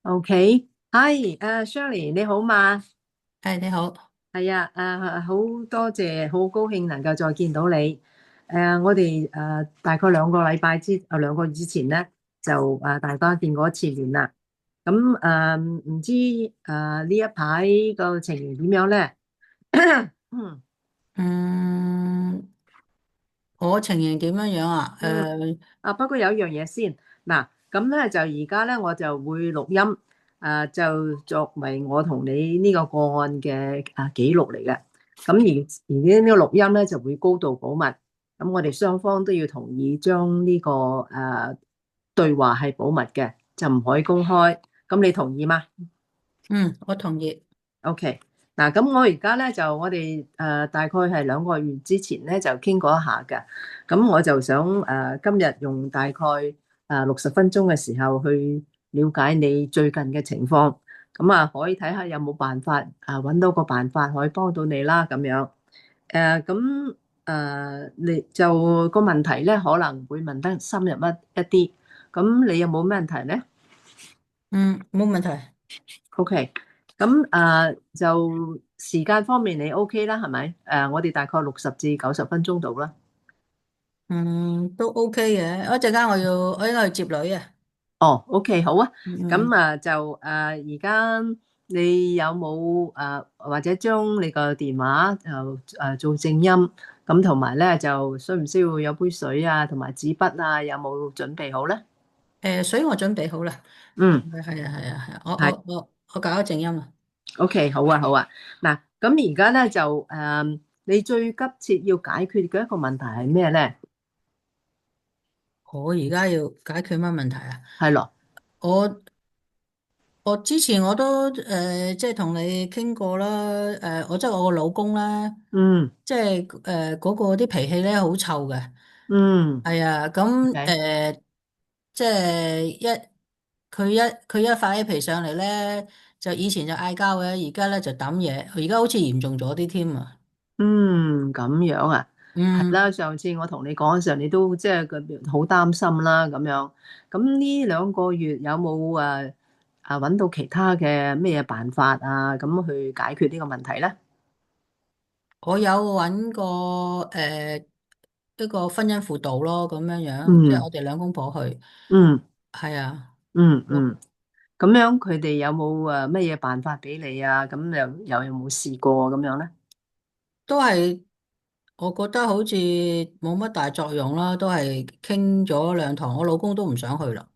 OK，係Shirley 你好嘛？誒，你好。係啊，好多謝，好高興能夠再見到你。我哋大概兩個月之前咧，就大家見過一次面啦。咁唔知呢一排個情形點樣咧？嗯嗯，我情形點樣樣啊？嗯。不過有一樣嘢先，嗱，咁咧就而家咧我就會錄音，就作為我同你呢個個案嘅記錄嚟嘅。咁而呢個錄音咧就會高度保密，咁我哋雙方都要同意將呢個對話係保密嘅，就唔可以公開。咁你同意嗎？嗯，我同意。OK，嗱，咁我而家咧就我哋大概係兩個月之前咧就傾過一下嘅，咁我就想今日用大概60分鐘嘅時候去了解你最近嘅情況，咁可以睇下有冇辦法揾到個辦法可以幫到你啦咁樣。咁你就個問題咧可能會問得深入一啲，咁你有冇咩問題咧？嗯，冇問題。OK，咁就時間方面你 OK 啦，係咪？我哋大概60至90分鐘到啦。嗯，都 OK 嘅。一陣間我應該去接女啊。哦，OK，好啊。嗯，咁就而家你有冇或者將你個電話就做靜音，咁同埋咧就需唔需要有杯水啊，同埋紙筆啊，有冇準備好咧？水我準備好啦。嗯，係啊，我係。我我我搞咗靜音啊。OK，好啊，好啊。嗱，咁而家咧就你最急切要解決嘅一個問題係咩咧？我而家要解決乜問題啊？係咯。我我之前我都即係同你傾過啦。我即係我個老公啦，嗯。即係嗰個啲脾氣咧好臭嘅。嗯係啊，咁，OK，即係佢一發起脾上嚟咧，就以前就嗌交嘅，而家咧就抌嘢，而家好似嚴重咗啲添啊。嗯，咁樣啊，係嗯，啦，上次我同你講嘅時候，你都即係個好擔心啦，咁樣。咁呢兩個月有冇揾到其他嘅咩辦法咁去解決呢個問題咧？我有揾過一個婚姻輔導咯，咁樣樣，即係嗯我哋兩公婆去。嗯係啊，我嗯，咁樣佢哋有冇乜嘢辦法俾你啊？咁又有冇試過咁樣咧？都係，我覺得好似冇乜大作用啦，都係傾咗兩堂，我老公都唔想去啦。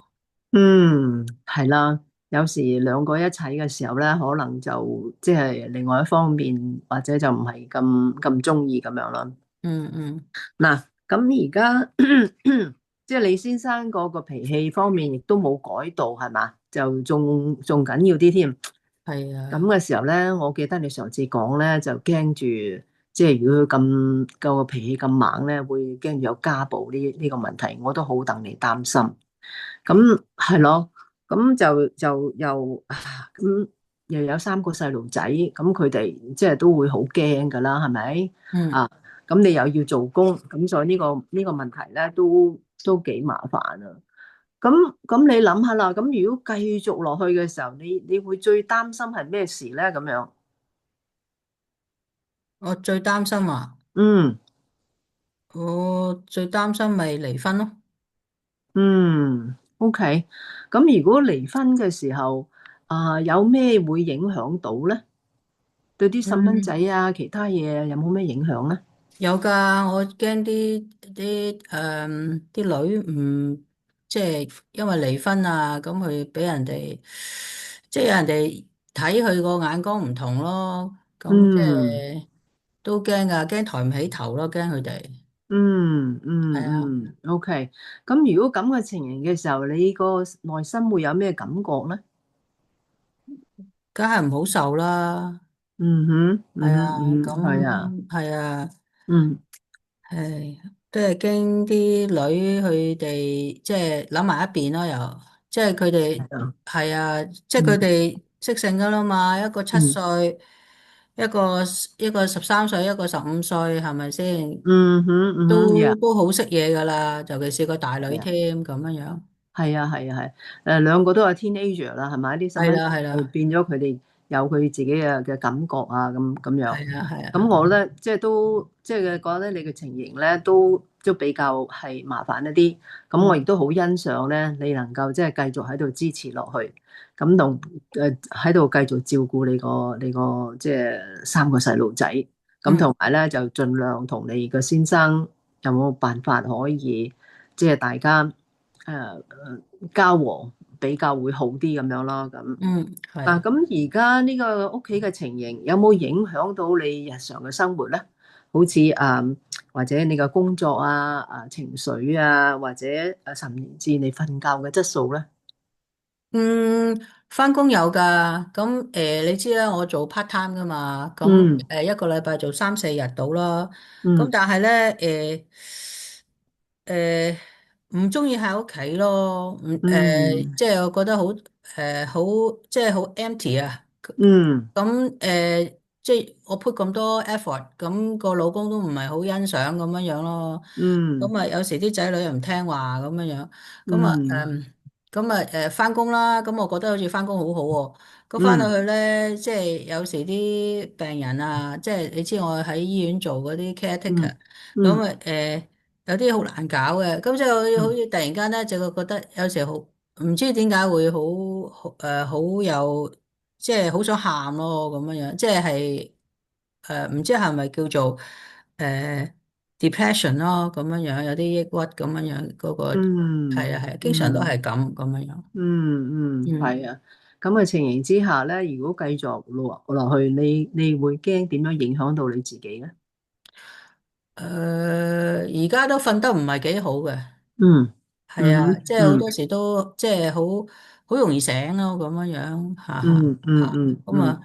嗯，係啦，有時兩個一齊嘅時候咧，可能就即係另外一方面，或者就唔係咁中意咁樣啦。嗯嗯，嗱，咁而家即係李先生嗰個脾氣方面，亦都冇改到，係嘛？就仲緊要啲添。咁係啊。嘅時候咧，我記得你上次講咧，就驚住即係如果佢個脾氣咁猛咧，會驚住有家暴呢個問題，我都好戥你擔心。咁係咯，咁就咁又有3個細路仔，咁佢哋即係都會好驚噶啦，係咪？嗯。啊，咁你又要做工，咁所以呢個問題咧都幾麻煩啊。咁你諗下啦，咁如果繼續落去嘅時候，你會最擔心係咩事咧？咁樣。我最擔心啊，嗯我最擔心咪離婚咯。嗯，OK。咁如果離婚嘅時候，有咩會影響到咧？對啲細蚊仔嗯，其他嘢有冇咩影響咧？有噶，我驚啲女唔即係因為離婚啊，咁佢俾人哋即係有人哋睇佢個眼光唔同咯，咁即嗯係都驚噶，驚抬唔起頭咯，驚佢哋。嗯嗯係啊，OK。咁如果咁嘅情形嘅時候，你個內心會有咩感覺咧？梗係唔好受啦。嗯哼，嗯哼，係啊，嗯哼，係啊，咁係啊。嗯，係，都係驚啲女佢哋即係諗埋一邊咯，又即係佢哋係啊，係啊，即係佢嗯哋識性噶啦嘛，一個七嗯歲，一個一個13歲，一個15歲，係咪先？嗯哼嗯哼，都好識嘢噶啦，尤其是個大女係啊。添咁樣樣。係啊，係啊，係，兩個都係 teenager 啦，係咪？啲細蚊係啦，係係啦，變咗佢哋有佢自己嘅感覺啊，咁樣。係啊，係咁啊，我咧，即係都即係覺得你嘅情形咧，都比較係麻煩一啲。咁我嗯亦都好欣賞咧，你能夠即係繼續喺度支持落去，咁同喺度繼續照顧你個即係三個細路仔。咁嗯同埋咧，就盡量同你個先生有冇辦法可以即係大家。誒交和比較會好啲咁樣咯，咁嗯，啊，係。咁而家呢個屋企嘅情形有冇影響到你日常嘅生活咧？好似或者你嘅工作啊、情緒啊，或者甚至你瞓覺嘅質素咧？嗯，翻工有噶，咁你知啦，我做 part time 噶嘛，咁嗯一個禮拜做3、4日到啦，咁嗯但係咧誒唔中意喺屋企咯，嗯即係我覺得好即係好 empty 啊，嗯咁即係我 put 咁多 effort，咁個老公都唔係好欣賞咁樣樣咯。嗯咁啊，有時啲仔女又唔聽話咁樣樣，咁啊嗯翻工啦，咁我覺得好似翻工好好喎。咁翻到嗯去咧，即係有時啲病人啊，即係你知我喺醫院做嗰啲 caretaker，嗯嗯咁有啲好難搞嘅，咁即係好似突然間咧，就會覺得有時好唔知點解會好有。即係好想喊咯咁樣樣，即係唔知係咪叫做誒 depression 咯咁樣樣，有啲抑鬱咁樣樣，嗰個係啊係啊，經常都嗯係咁樣樣。嗯，係啊。咁嘅情形之下咧，如果繼續落去，你會驚點樣影響到你自己咧？而家都瞓得唔係幾好嘅，嗯係啊，嗯哼即係好嗯多時都即係好容易醒咯咁樣樣，吓吓嗯嗯吓，嗯嗯，咁啊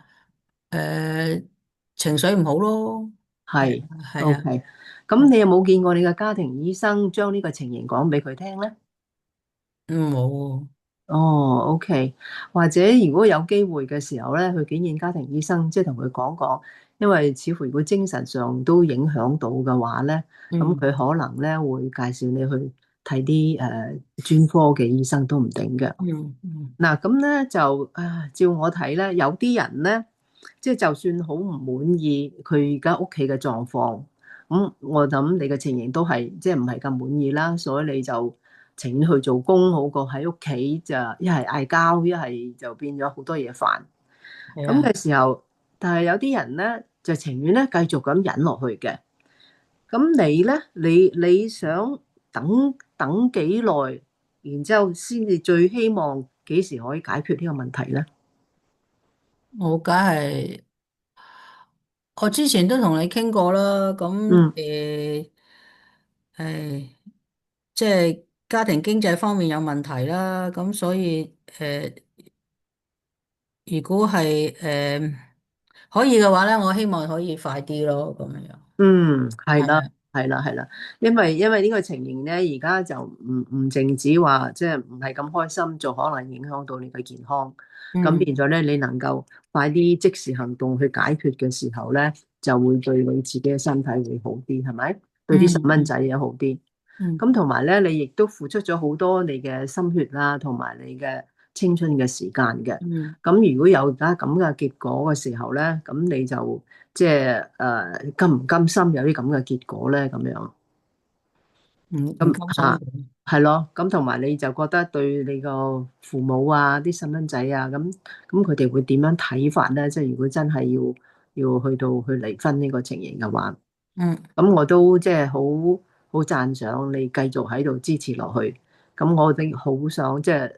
情緒唔好咯，係係啊係啊。，OK。咁你有冇見過你嘅家庭醫生將呢個情形講俾佢聽咧？冇。哦，OK。或者如果有機會嘅時候咧，去見見家庭醫生，即係同佢講講，因為似乎如果精神上都影響到嘅話咧，咁嗯佢可能咧會介紹你去睇啲專科嘅醫生都唔定嘅。嗯嗯嗱，咁咧就照我睇咧，有啲人咧，即係就算好唔滿意佢而家屋企嘅狀況，咁我諗你嘅情形都係即係唔係咁滿意啦，所以你就情願去做工好過喺屋企就一係嗌交，一係就變咗好多嘢煩。咁係啊。嘅時候，但係有啲人咧就情願咧繼續咁忍落去嘅。咁你咧，你想等幾耐，然之後先至最希望幾時可以解決呢個問題咧？我梗係，我之前都同你傾過啦，咁嗯誒，即係家庭經濟方面有問題啦，咁所以如果係可以嘅話咧，我希望可以快啲咯，咁樣樣。嗯，係啦，係啊，係啦，係啦。因為呢個情形咧，而家就唔淨止話即係唔係咁開心，就可能影響到你嘅健康。咁嗯變咗咧，你能夠快啲即時行動去解決嘅時候咧，就會對你自己嘅身體會好啲，係咪？對啲細蚊仔嗯也好啲。嗯咁同埋咧，你亦都付出咗好多你嘅心血啦，同埋你嘅青春嘅時間嘅。嗯咁如果有而家咁嘅結果嘅時候咧，咁你就即係甘唔甘心有啲咁嘅結果咧？咁樣唔咁甘心。係咯。咁同埋你就覺得對你個父母啊、啲細蚊仔啊，咁佢哋會點樣睇法咧？即係如果真係要去離婚呢個情形嘅話。嗯咁我都即係好讚賞你繼續喺度支持落去。咁我哋好想即係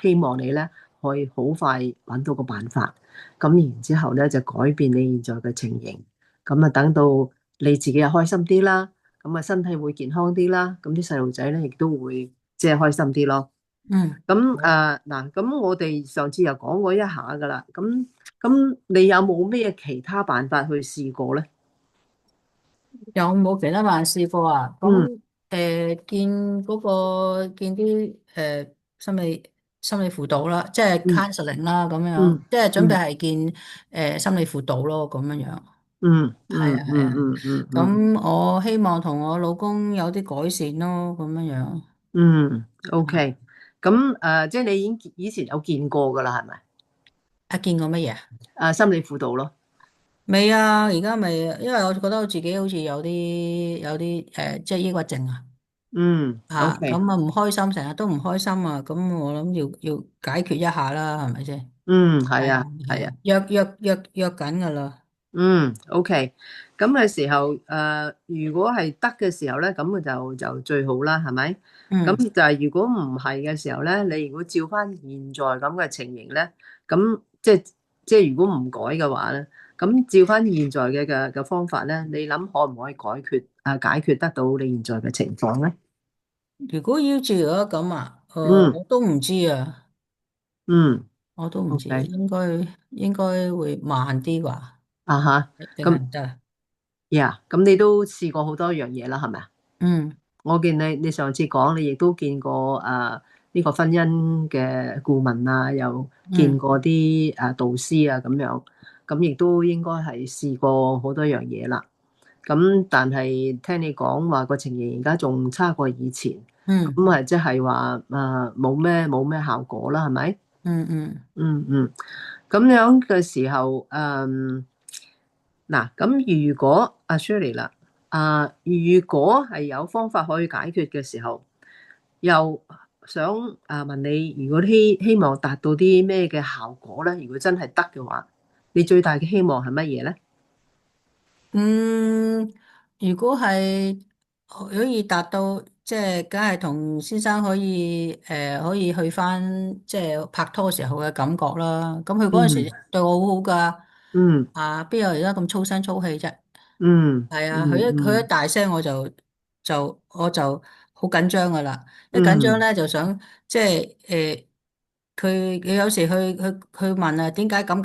希望你咧可以好快揾到個辦法。咁然之後咧就改變你現在嘅情形。咁啊等到你自己又開心啲啦，咁啊身體會健康啲啦，咁啲細路仔咧亦都會即係開心啲咯。嗯，咁嗱，咁我哋上次又講過一下噶啦。咁你有冇咩其他辦法去試過咧？有冇其他辦事過啊？咁嗯見啲心理。心理輔導啦，即係 嗯 counseling 啦，咁樣，嗯即係準備嗯係見心理輔導咯，咁樣樣。嗯係啊，嗯係啊。嗯咁我希望同我老公有啲改善咯，咁樣樣。OK。咁即係你已經以前有見過㗎啦，係咪？啊，見過乜嘢啊？心理輔導咯。未啊，而家未啊，因為我覺得我自己好似有啲即係抑鬱症啊。OK。咁啊唔開心，成日都唔開心啊，咁我諗要解決一下啦，係咪先？係啊，係啊，係係啊。啊，約緊噶啦。OK。咁嘅時候，如果係得嘅時候咧，咁就最好啦，係咪？咁嗯。就係如果唔係嘅時候咧，你如果照翻現在咁嘅情形咧，咁即係如果唔改嘅話咧，咁照翻現在嘅方法咧，你諗可唔可以解決得到你現在嘅情況咧？如果要治療咁啊，嗯我都唔知啊，嗯我都唔知，，OK。應該會慢啲啩，啊哈。定係咁唔得啊？咁你都試過好多樣嘢啦，係咪啊？嗯我見你上次講，你亦都見過呢個婚姻嘅顧問啊，又見嗯過啲導師啊咁樣，咁亦都應該係試過好多樣嘢啦。咁但係聽你講話個情形而家仲差過以前，嗯咁啊即係話冇咩效果啦，係咪？嗯嗯。嗯。咁樣嘅時候，嗱，咁如果阿 Shirley 啦，如果係有方法可以解決嘅時候，又想問你，如果希望達到啲咩嘅效果咧？如果真係得嘅話，你最大嘅希望係乜嘢咧？嗯，如果係可以達到，即係梗係同先生可以去翻即係拍拖時候嘅感覺啦。咁佢嗰陣嗯時對我好好噶，嗯邊有而家咁粗聲粗氣啫？嗯係啊，佢一嗯大聲我就好緊張噶啦，一緊張嗯咧就想即係佢有時去問啊點解咁，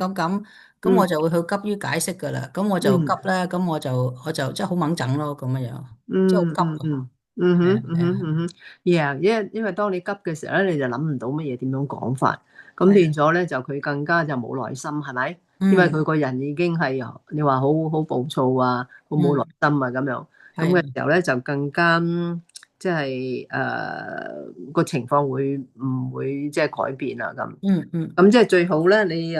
咁我嗯就會去急於解釋噶啦，咁我就急嗯咧，咁我就即係好猛整咯，咁樣樣，即係好嗯嗯急啊。嗯嗯係啊哼嗯係啊哼嗯哼，yeah，因為當你急嘅時候咧，你就諗唔到乜嘢點樣講法，咁係啊。變咗咧就佢更加就冇耐心，係咪？因為佢嗯個人已經係你話好暴躁啊，好冇耐嗯。心啊咁樣，咁嘅係啊。時候咧就更加即係個情況會唔會即係改變啊咁？嗯嗯。咁即係最好咧，你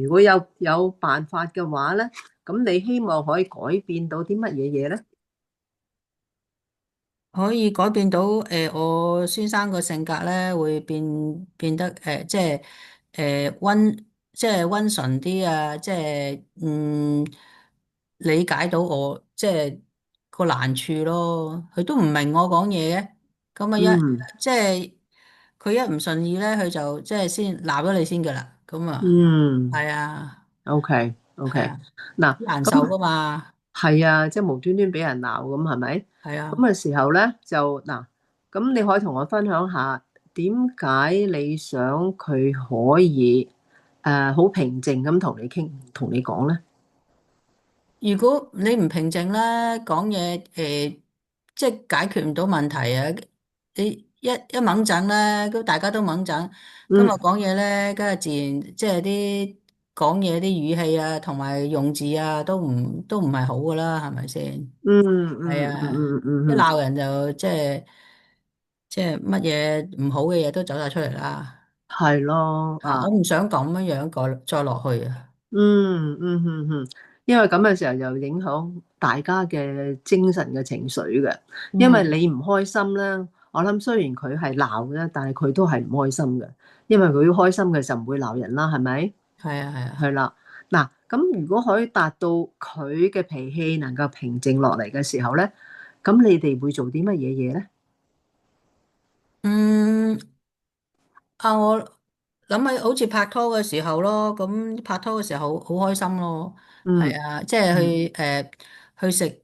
如果有辦法嘅話咧，咁你希望可以改變到啲乜嘢嘢咧？可以改變到我先生個性格咧，會變得即係即係溫順啲啊，即係理解到我即係個難處咯。佢都唔明我講嘢嘅，咁啊嗯即係佢一唔順意咧，佢就即係先鬧咗你先噶啦。咁啊，嗯。係啊，OK 係 OK。啊，嗱，咁難受噶嘛。係啊，即係無端端俾人鬧咁係咪？係啊。咁嘅時候咧就嗱，咁你可以同我分享下點解你想佢可以好平靜咁同你傾，同你講咧？如果你唔平靜咧，講嘢即係解決唔到問題啊！你一猛整咧，咁大家都猛整，今日嗯講嘢咧，梗係自然即係啲講嘢啲語氣啊，同埋用字啊，都唔係好噶啦，係咪先？嗯係嗯嗯啊，一嗯嗯嗯。鬧人就即係乜嘢唔好嘅嘢都走晒出嚟啦。係咯我唔想咁樣樣再落去啊。因為咁嘅時候又影響大家嘅精神嘅情緒嘅，因為嗯。你唔開心咧，我諗雖然佢係鬧嘅，但係佢都係唔開心嘅，因為佢開心嘅時候唔會鬧人啦，係咪？係啊係啊。係啦。嗱，咁如果可以達到佢嘅脾氣能夠平靜落嚟嘅時候咧，咁你哋會做啲乜嘢嘢咧？嗯。我諗起好似拍拖嘅時候咯，咁拍拖嘅時候好開心咯。嗯係啊，即係嗯去食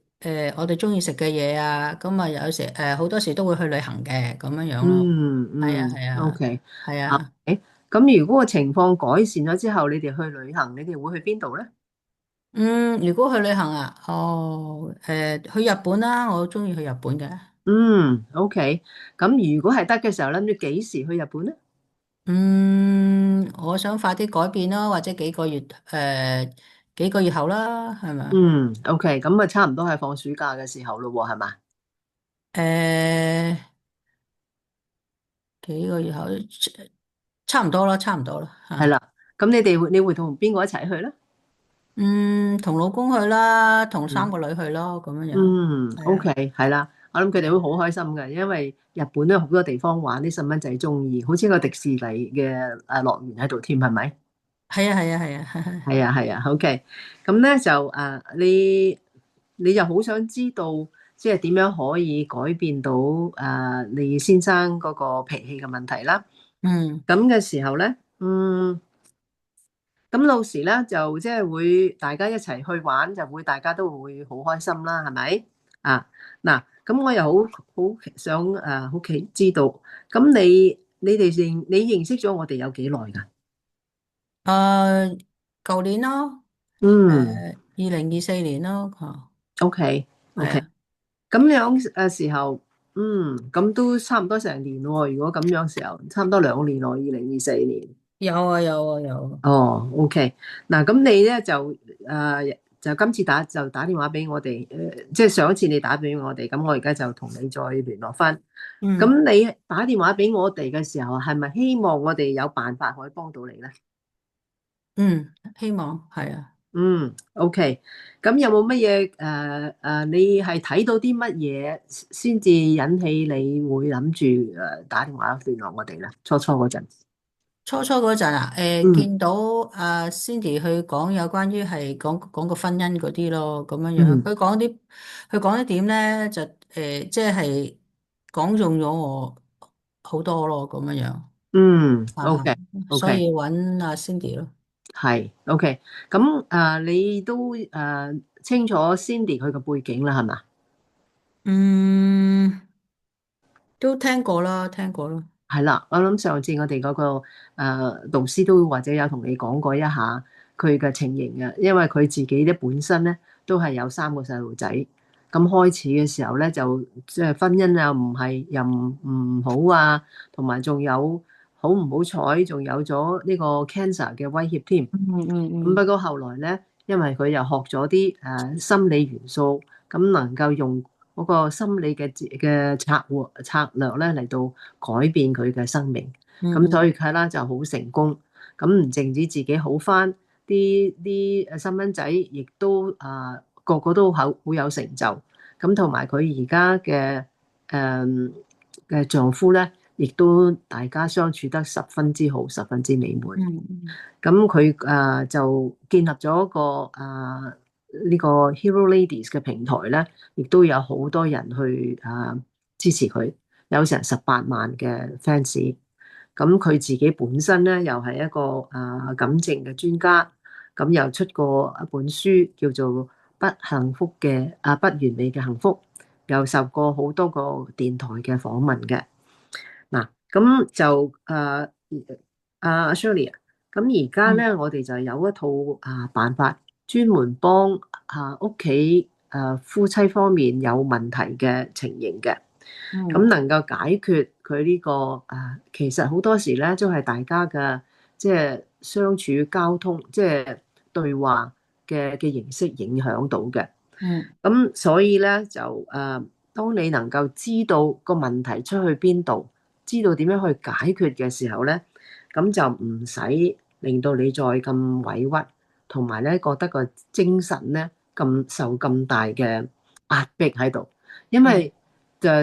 我哋中意食嘅嘢啊，咁啊有時好多時都會去旅行嘅咁樣樣咯。係啊係啊OK。啊，係啊。咁如果個情況改善咗之後，你哋去旅行，你哋會去邊度咧？如果去旅行啊，去日本啦，我中意去日本嘅。OK。咁如果係得嘅時候，諗住幾時去日本咧？我想快啲改變咯，或者幾個月後啦，係咪啊？嗯，OK，咁啊差唔多係放暑假嘅時候咯喎，係嘛？誒，幾個月後，差唔多啦，差唔多啦，吓。係啦，咁你會同邊個一齊去咧？同老公去啦，同三嗯個女去咯，咁樣樣。嗯係啊，，OK，係啦，我諗佢哋會好開心嘅，因為日本都有好多地方玩，啲細蚊仔中意，好似個迪士尼嘅樂園喺度添，係咪？係啊，係啊，係啊，係啊係啊，OK，咁咧就你又好想知道，即係點樣可以改變到你先生嗰個脾氣嘅問題啦。嗯咁嘅時候咧，咁到時咧就即係會大家一齊去玩，就會大家都會好開心啦，係咪？啊，嗱，咁我又好想好奇知道，咁你認識咗我哋有幾耐㗎？誒，舊年咯，嗯2024年咯，吓，，OK 係 OK。啊。咁樣時候，咁都差唔多成年喎。如果咁樣時候，差唔多2年喎，2024年。有啊，有啊，有啊。哦，OK，嗱，咁你咧就今次打電話俾我哋，即係上一次你打俾我哋，咁我而家就同你再聯絡翻。嗯咁你打電話俾我哋嘅時候，係咪希望我哋有辦法可以幫到你咧？希望係啊。OK，咁有冇乜嘢你係睇到啲乜嘢先至引起你會諗住打電話聯絡我哋咧？初初嗰陣，初嗰陣啊，嗯見到阿 Cindy 去講有關於係講個婚姻嗰啲咯，咁樣樣。嗯佢講啲點咧，就即係講中咗我好多咯，咁樣樣嗯啊，，OK 所 OK，以揾阿 Cindy 咯。係 OK，咁你都清楚 Cindy 佢嘅背景啦，係嘛？嗯，都聽過啦，聽過啦。係啦，我諗上次我哋嗰個導師都或者有同你講過一下佢嘅情形嘅，因為佢自己咧本身咧都係有3個細路仔，咁開始嘅時候咧就即係婚姻啊唔係又唔好啊，同埋仲有好唔好彩，仲有咗呢個 cancer 嘅威脅添。嗯嗯嗯咁不過後來咧，因為佢又學咗啲心理元素，咁能夠用嗰個心理嘅策略咧嚟到改變佢嘅生命，咁所嗯以佢啦就好成功。咁唔淨止自己好返，啲細蚊仔亦都個個都好有成就。咁同埋佢而家嘅丈夫咧，亦都大家相處得十分之好，十分之美滿。嗯咁佢就建立咗一個呢個 Hero Ladies 嘅平台咧，亦都有好多人去支持佢，有成18萬嘅 fans。咁佢自己本身咧又係一個感情嘅專家，咁又出過一本書叫做不幸福嘅不完美嘅幸福，又受過好多個電台嘅訪問嘅。嗱，咁就阿 Shirley 啊，咁而家嗯咧，我哋就有一套辦法，專門幫屋企夫妻方面有問題嘅情形嘅，咁嗯能夠解決佢呢個其實好多時咧都係大家嘅即係相處交通，即係對話嘅形式影響到嘅。嗯咁所以咧就當你能夠知道個問題出去邊度，知道點樣去解決嘅時候咧，咁就唔使令到你再咁委屈，同埋咧覺得個精神咧受咁大嘅壓迫喺度。因嗯為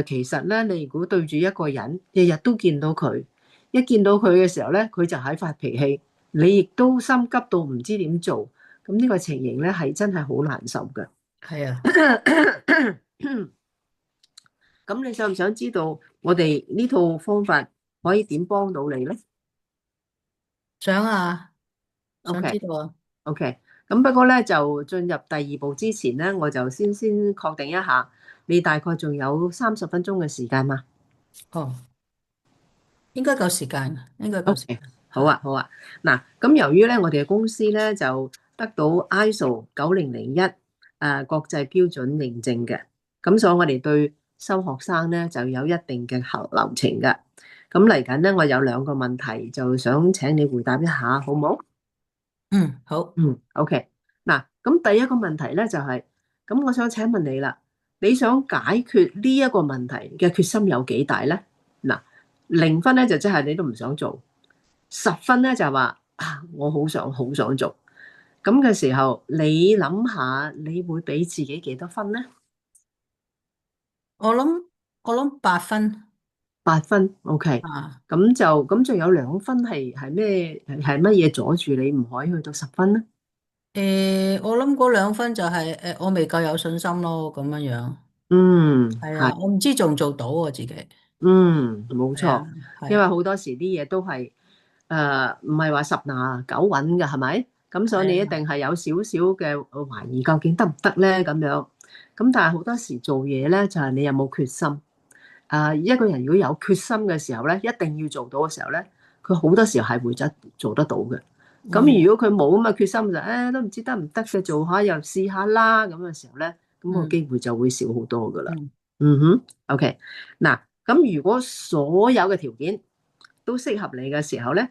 其實咧，你如果對住一個人，日日都見到佢，一見到佢嘅時候咧，佢就喺發脾氣，你亦都心急到唔知點做，咁呢個情形咧係真係好難受嘅。係啊，咁你想唔想知道我哋呢套方法可以點幫到你咧想啊，想知？OK 道啊。OK，咁不過咧就進入第二步之前咧，我就先確定一下，你大概仲有30分鐘嘅時間嘛哦，應該夠時間，應該夠時？OK，間。吓。好啊好啊。嗱，咁由於咧我哋嘅公司咧就得到 ISO 9001國際標準認證嘅，咁所以我哋對收學生咧就有一定嘅流程嘅。咁嚟緊咧，我有兩個問題就想請你回答一下，好唔好？嗯，好。OK。嗱，咁第一個問題咧就係，咁我想請問你啦，你想解決呢一個問題嘅決心有幾大咧？嗱，0分咧就即係你都唔想做，10分咧就係話啊，我好想做。咁嘅時候，你諗下，你會俾自己幾多分咧？我諗我諗8分8分，OK。啊。咁就有2分係咩？係乜嘢阻住你唔可以去到10分咧？我諗嗰2分就係我未夠有信心咯，咁樣樣。嗯，係。係啊，我唔知做唔做到啊自己。冇係啊，錯，因為係啊，好多時啲嘢都係唔係話十拿九穩嘅，係咪？咁所以你一係啊。定係有少少嘅懷疑，究竟得唔得咧？咁樣咁，但係好多時做嘢咧，就係你有冇決心。一個人如果有決心嘅時候咧，一定要做到嘅時候咧，佢好多時候係會做得到嘅。咁嗯如果佢冇咁嘅決心就都唔知得唔得嘅，做下又試下啦咁嘅時候咧，咁個嗯機會就會少好多噶啦。嗯嗯哼，OK。嗱，咁如果所有嘅條件都適合你嘅時候咧，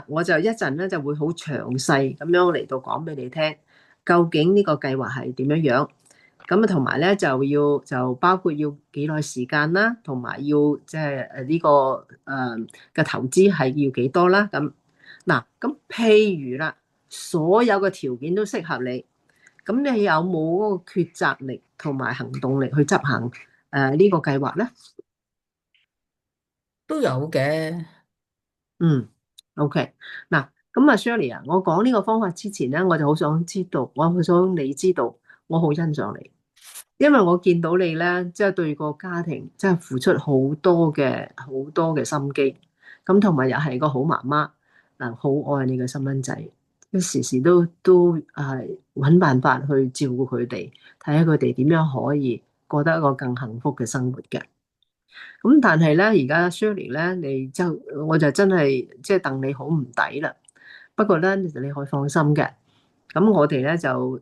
我就一陣咧就會好詳細咁樣嚟到講俾你聽，究竟呢個計劃係點樣樣。咁啊，同埋咧就包括要幾耐時間啦，同埋要即係呢個嘅投資係要幾多啦。嗱，咁譬如啦，所有嘅條件都適合你，咁你有冇嗰個抉擇力同埋行動力去執行呢個計劃咧？都有嘅。嗯，OK。嗱，咁啊，Shirley 啊，我講呢個方法之前咧，我就好想知道，我好想你知道，我好欣賞你。因為我見到你咧，即係對個家庭真係付出好多嘅心機，咁同埋又係個好媽媽，嗱，好愛你嘅細蚊仔，時時都揾辦法去照顧佢哋，睇下佢哋點樣可以過得一個更幸福嘅生活嘅。咁但係咧，而家 Shirley 咧，我就真係即係戥你好唔抵啦。不過咧，你可以放心嘅。咁我哋咧就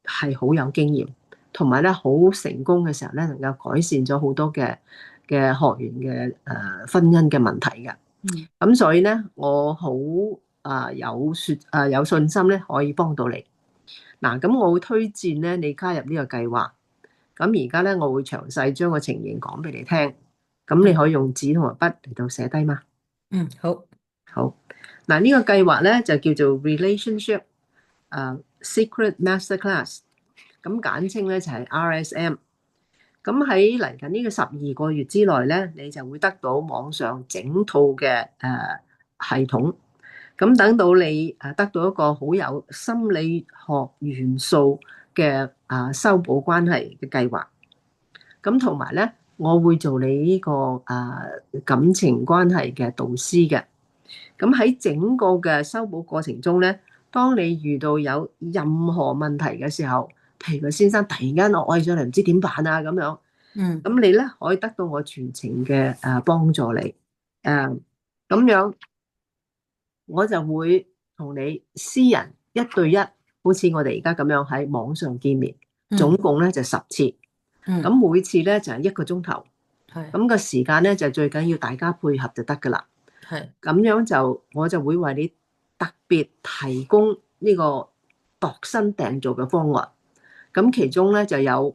係好有經驗，同埋咧好成功嘅時候咧，能夠改善咗好多嘅學員嘅婚姻嘅問題嘅。嗯咁所以咧，我好有信心咧，可以幫到你。嗱，咁我會推薦咧你加入呢個計劃。咁而家咧，我會詳細將個情形講俾你聽。咁你嗯可以用紙同埋筆嚟到寫低嘛。嗯，好。好，嗱，呢個計劃咧就叫做 Relationship Secret Masterclass，咁簡稱咧就係 RSM。咁喺嚟緊呢個12個月之內咧，你就會得到網上整套嘅系統。咁等到你得到一個好有心理學元素嘅修補關係嘅計劃。咁同埋咧，我會做你呢個感情關係嘅導師嘅。咁喺整個嘅修補過程中咧，當你遇到有任何問題嘅時候，譬如個先生突然間惡起上嚟，唔知點辦啊咁樣，嗯咁你咧可以得到我全程嘅幫助你。咁樣我就會同你私人1對1，好似我哋而家咁樣喺網上見面，總嗯共咧就10次。咁嗯，每次咧就係1個鐘頭。係咁個時間咧就最緊要大家配合就得噶啦。係。咁樣我就會為你特別提供呢個度身訂造嘅方案。咁其中咧就有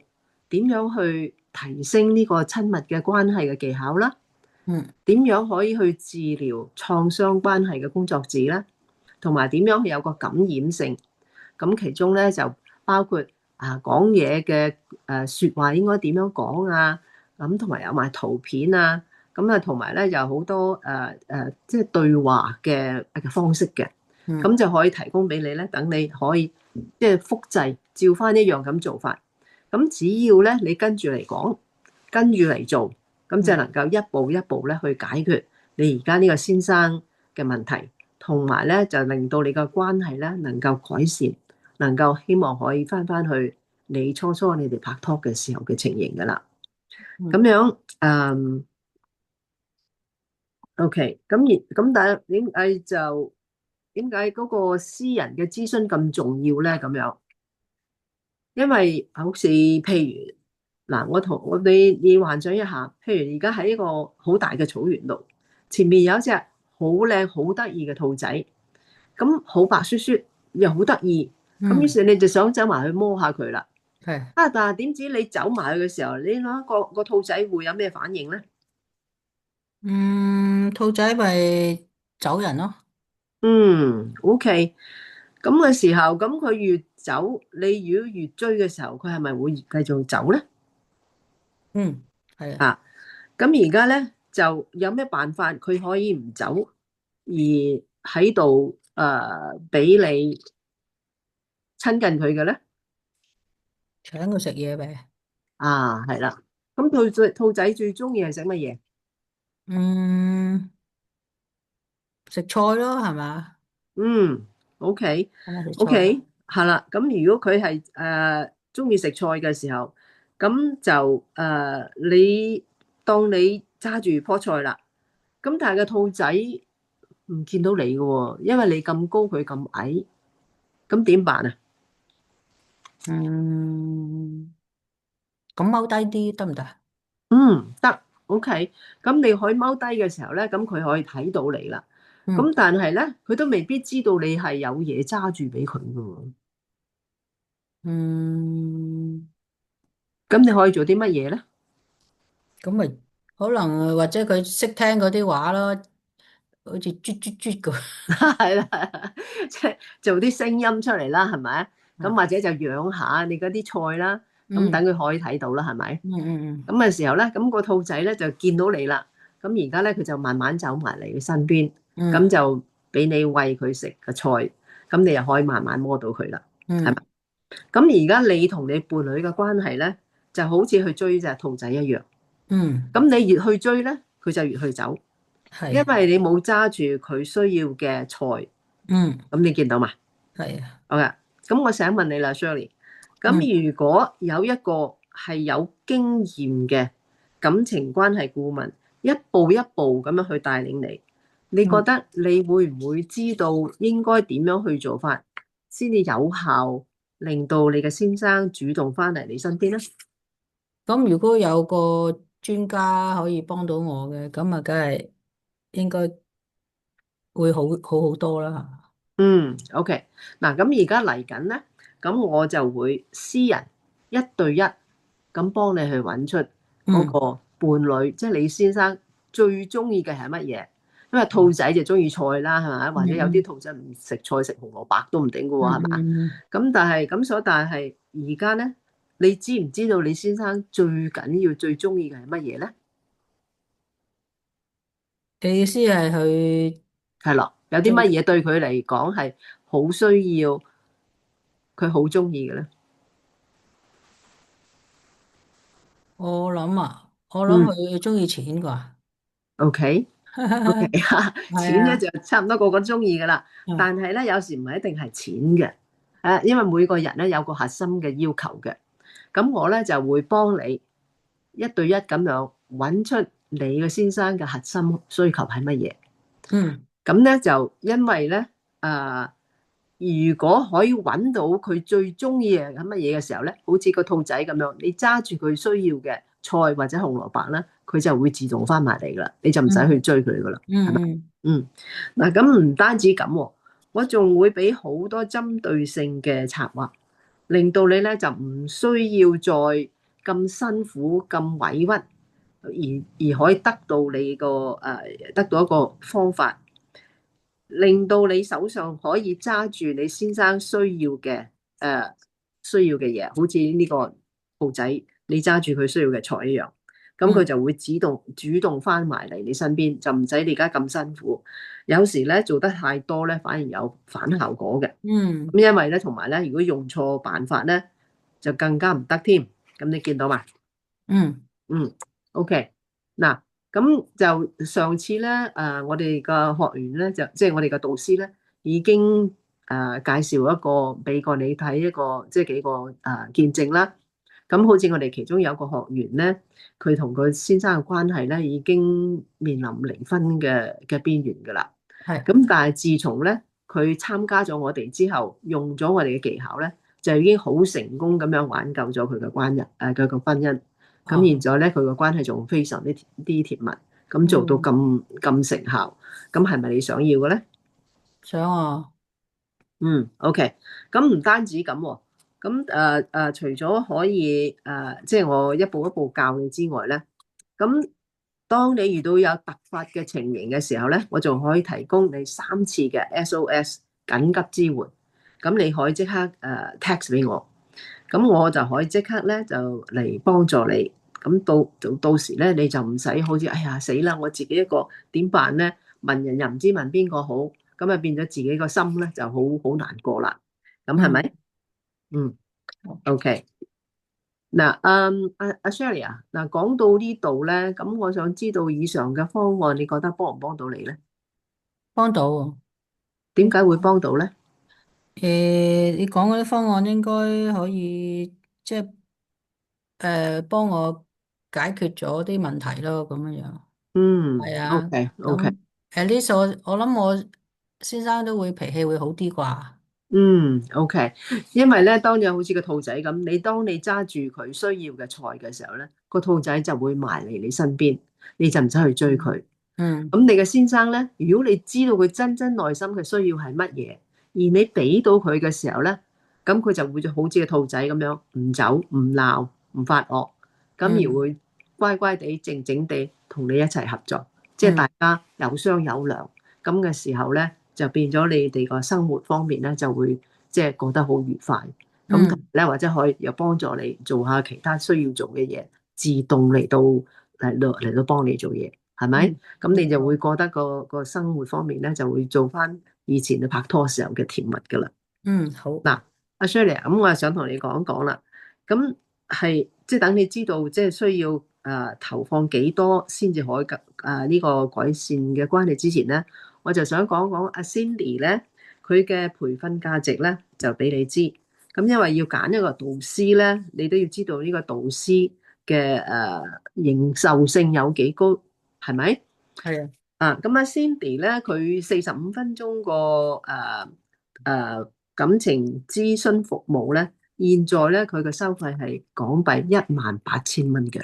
點樣去提升呢個親密嘅關係嘅技巧啦，嗯點樣可以去治療創傷關係嘅工作紙啦，同埋點樣去有個感染性。咁其中咧就包括講嘢嘅説話應該點樣講啊，咁同埋有埋圖片啊，咁啊同埋咧有好多即係對話嘅方式嘅。嗯咁就可以提供俾你咧，等你可以即係複製照翻一樣咁做法。咁只要咧你跟住嚟講，跟住嚟做，咁就能夠一步一步咧去解決你而家呢個先生嘅問題，同埋咧就令到你個關係咧能夠改善，能夠希望可以翻去你初初你哋拍拖嘅時候嘅情形噶啦。咁嗯樣OK。但係點解嗰個私人嘅諮詢咁重要咧？咁樣，因為好似譬如嗱，你幻想一下，譬如而家喺一個好大嘅草原度，前面有一隻好靚好得意嘅兔仔，咁好白雪雪又好得意，咁於嗯，是你就想走埋去摸下佢啦。係，啊，但係點知你走埋去嘅時候，你諗個兔仔會有咩反應咧？嗯，兔仔咪走人咯。嗯，OK，咁嘅時候，咁佢越走，你如果越追嘅時候，佢係咪會繼續走咧？嗯，係啊。啊，咁而家咧就有咩辦法佢可以唔走，而喺度俾你親近佢嘅咧？請佢食嘢呗。啊，係啦，咁兔仔最中意係食乜嘢？嗯，食菜咯，係嘛？嗯，OK 係咪食菜？OK，係啦。咁如果佢係中意食菜嘅時候，咁就當你揸住棵菜啦，咁但係個兔仔唔見到你嘅喎，因為你咁高，佢咁矮，咁點辦啊？嗯，咁踎低啲得唔得？嗯，得 OK。咁你可以踎低嘅時候咧，咁佢可以睇到你啦。嗯咁但係咧，佢都未必知道你係有嘢揸住俾佢嘅喎。嗯，咁你可以做啲乜嘢咧？咁咪可能或者佢識聽嗰啲話咯，好似啜啜啜咁。係啦，即係做啲聲音出嚟啦，係咪？咁啊，或者就養下你嗰啲菜啦，咁等嗯佢可以睇到啦，係咪？嗯嗯咁嘅時候咧，咁個兔仔咧就見到你啦。咁而家咧佢就慢慢走埋嚟你身邊，咁嗯就俾你餵佢食個菜，咁你又可以慢慢摸到佢啦，係咪？嗯咁而家你同你伴侶嘅關係咧，就好似去追隻兔仔一樣。嗯，咁你越去追咧，佢就越去走，因係，為你冇揸住佢需要嘅菜。嗯咁你見到嘛？係啊，好嘅，咁我想問你啦，Shirley。嗯咁如果有一個係有經驗嘅感情關係顧問，一步一步咁樣去帶領你，你覺嗯，得你會唔會知道應該點樣去做法，先至有效令到你嘅先生主動翻嚟你身邊咧？咁如果有個專家可以幫到我嘅，咁啊，梗係應該會好多啦。嗯，OK。嗱，咁而家嚟緊咧，咁我就會私人一對一咁幫你去揾出嗰嗯個伴侶，即係你先生最中意嘅係乜嘢？因為兔仔就中意菜啦，係咪？或者有啲嗯嗯兔仔唔食菜，食紅蘿蔔都唔定嘅喎，係嘛？嗯，咁但係而家咧，你知唔知道你先生最緊要最中意嘅係乜嘢咧？你意思係去？係咯，有啲乜嘢對佢嚟講係好需要，佢好中意嘅咧？我諗啊，我諗嗯佢中意錢啩。，OK。O.K. 係錢咧啊，就差唔多個個中意噶啦，嗯但係咧有時唔係一定係錢嘅，因為每個人咧有個核心嘅要求嘅，咁我咧就會幫你一對一咁樣揾出你嘅先生嘅核心需求係乜嘢。嗯咁咧就因為咧，如果可以揾到佢最中意係乜嘢嘅時候咧，好似個兔仔咁樣，你揸住佢需要嘅菜或者紅蘿蔔啦，佢就會自動翻埋嚟噶啦，你就唔使去嗯追佢噶啦，係咪？嗯嗯，嗱，咁唔單止咁喎，我仲會俾好多針對性嘅策劃，令到你咧就唔需要再咁辛苦、咁委屈，而可以得到你個得到一個方法。令到你手上可以揸住你先生需要嘅誒需要嘅嘢，好似呢個兔仔，你揸住佢需要嘅菜一樣，咁佢嗯就會主動翻埋嚟你身邊，就唔使你而家咁辛苦。有時咧做得太多咧，反而有反效果嘅。嗯咁因為咧，同埋咧，如果用錯辦法咧，就更加唔得添。咁你見到嘛？嗯嗯，OK。嗱，咁就上次咧，我哋個學員咧，就即係我哋個導師咧，已經介紹一個俾過你睇一個，即係幾個見證啦。咁好似我哋其中有一個學員咧，佢同佢先生嘅關係咧，已經面臨離婚嘅邊緣㗎啦。係，咁但係自從咧，佢參加咗我哋之後，用咗我哋嘅技巧咧，就已經好成功咁樣挽救咗佢嘅佢個婚姻。咁哦，現在咧，佢個關係仲非常啲甜蜜，咁做到嗯，咁成效，咁係咪你想要嘅咧？想啊，嗯，OK，咁唔單止咁喎，咁除咗可以即係我一步一步教你之外咧，咁當你遇到有突發嘅情形嘅時候咧，我仲可以提供你3次嘅 SOS 緊急支援，咁你可以即刻text 俾我，咁我就可以即刻咧就嚟幫助你，咁到時咧你就唔使好似哎呀死啦，我自己一個點辦咧？問人又唔知問邊個好，咁啊變咗自己個心咧就好難過啦，咁係嗯，咪？嗯，OK。嗱，阿 Shelly 啊，嗱，講到呢度咧，咁我想知道以上嘅方案，你覺得幫唔幫到你咧？幫到喎。點解會幫到咧？你講嗰啲方案應該可以即係幫我解決咗啲問題咯，咁樣樣。嗯係啊，，OK，OK。咁呢數我諗我先生都會脾氣會好啲啩。嗯，OK，因為咧，當有好似個兔仔咁，當你揸住佢需要嘅菜嘅時候咧，個兔仔就會埋嚟你身邊，你就唔使去追佢。嗯咁你嘅先生咧，如果你知道佢真真內心嘅需要係乜嘢，而你俾到佢嘅時候咧，咁佢就會好似個兔仔咁樣，唔走、唔鬧、唔發惡，咁而嗯會乖乖地、靜靜地同你一齊合作，即係嗯大家有商有量。咁嘅時候咧，就變咗你哋個生活方面咧，就會即係過得好愉快。咁同嗯咧，或者可以又幫助你做下其他需要做嘅嘢，自動嚟到幫你做嘢，係咪？嗯咁你就好，會覺得個生活方面咧，就會做翻以前你拍拖時候嘅甜蜜噶啦。嗯好，嗱，阿 Shirley，咁我係想同你講一講啦。咁係即係等你知道，即係需要投放幾多先至可以呢個改善嘅關係之前咧，我就想講講阿 Cindy 咧，佢嘅培訓價值咧就俾你知。咁因為要揀一個導師咧，你都要知道呢個導師嘅認受性有幾高，係咪？係啊，咁阿 Cindy 咧，佢45分鐘個感情諮詢服務咧，現在咧佢嘅收費係港幣18,000蚊嘅。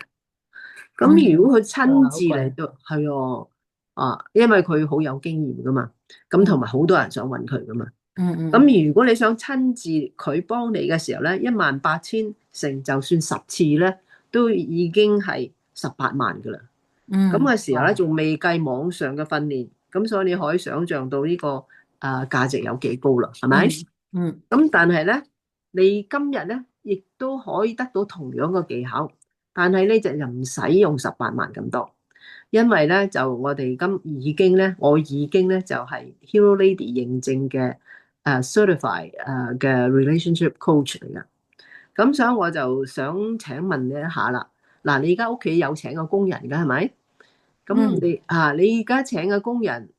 咁如嗯，果佢哇，親自嚟好貴，到，係因為佢好有經驗噶嘛，咁同嗯埋好多人想揾佢噶嘛。嗯嗯咁如果你想親自佢幫你嘅時候咧，18,000乘就算10次咧，都已經係18萬噶啦。咁嗯，嘅時候咧，哇，仲未計網上嘅訓練，咁所以你可以想象到呢個價值有幾高啦，係咪？嗯嗯咁但係咧，你今日咧亦都可以得到同樣嘅技巧，但係呢就又唔使用18萬咁多，因為咧就我哋我已經咧就係 Hero Lady 認證嘅certified 嘅 relationship coach 嚟噶。咁所以我就想請問你一下啦，嗱，你而家屋企有請個工人㗎係咪？咁嗯，你而家請嘅工人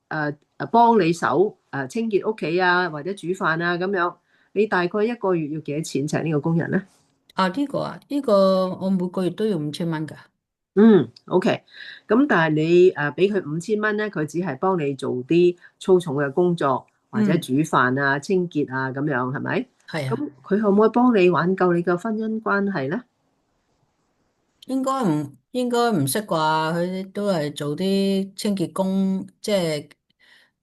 幫你手清潔屋企啊，或者煮飯啊咁樣，你大概一個月要幾多錢請呢個工人咧？呢個我每個月都要5000蚊噶。嗯，OK。咁但係你俾佢5000蚊咧，佢只係幫你做啲粗重嘅工作，或者嗯，煮飯啊、清潔啊咁樣，係咪？係啊。咁佢可唔可以幫你挽救你嘅婚姻關係咧？應該唔識啩，佢都係做啲清潔工，即係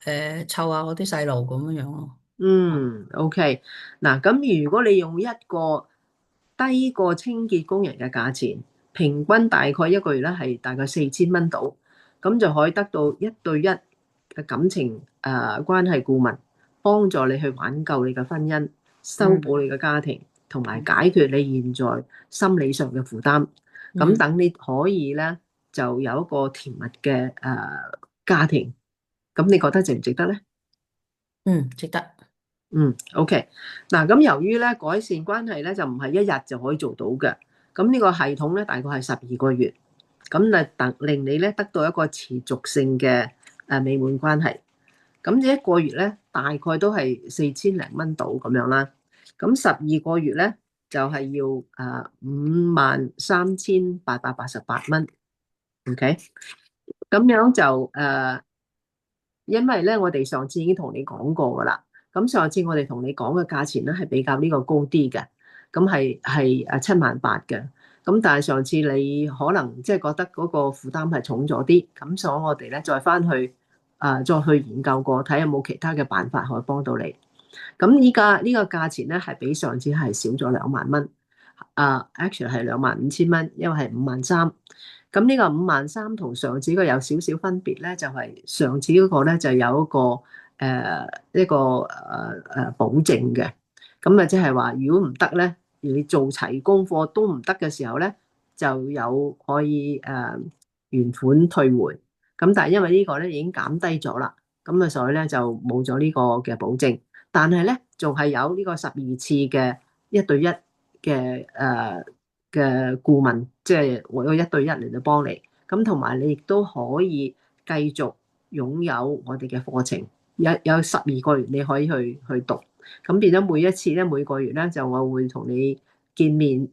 湊下我啲細路咁樣樣咯。嗯，OK。嗱，咁如果你用一個低過清潔工人嘅價錢，平均大概一個月咧係大概4000蚊到，咁就可以得到1對1嘅感情關係顧問，幫助你去挽救你嘅婚姻，修嗯補你嘅家庭，同埋解決你現在心理上嘅負擔。咁嗯等你可以咧就有一個甜蜜嘅家庭，咁你覺得值唔值得咧？嗯，值得。嗯，OK。嗱，咁由於咧改善關係咧就唔係一日就可以做到嘅，咁呢個系統咧大概係12個月，咁令你咧得到一個持續性嘅美滿關係。咁呢一個月咧大概都係4000零蚊到咁樣啦。咁12個月咧就係要53,888蚊。OK，咁樣就因為咧，我哋上次已經同你講過噶啦。咁上次我哋同你講嘅價錢咧係比較呢個高啲嘅，咁係7萬8嘅。咁但係上次你可能即係覺得嗰個負擔係重咗啲，咁所以我哋咧再翻去再去研究過，睇有冇其他嘅辦法可以幫到你。咁依家呢個價錢咧係比上次係少咗2萬蚊，actually 係25,000蚊，因為係5萬3。咁呢個5萬3同上次個有少少分別咧，就係、上次嗰個咧就有一個保證嘅。咁啊即係話如果唔得咧，而你做齊功課都唔得嘅時候咧，就有可以原款退回。咁但係因為呢個咧已經減低咗啦，咁啊所以咧就冇咗呢個嘅保證。但係咧，仲係有呢個12次嘅1對1嘅顧問，即係我有1對1嚟到幫你。咁同埋你亦都可以繼續擁有我哋嘅課程，有12個月你可以去讀。咁變咗每一次咧，每個月咧就我會同你見面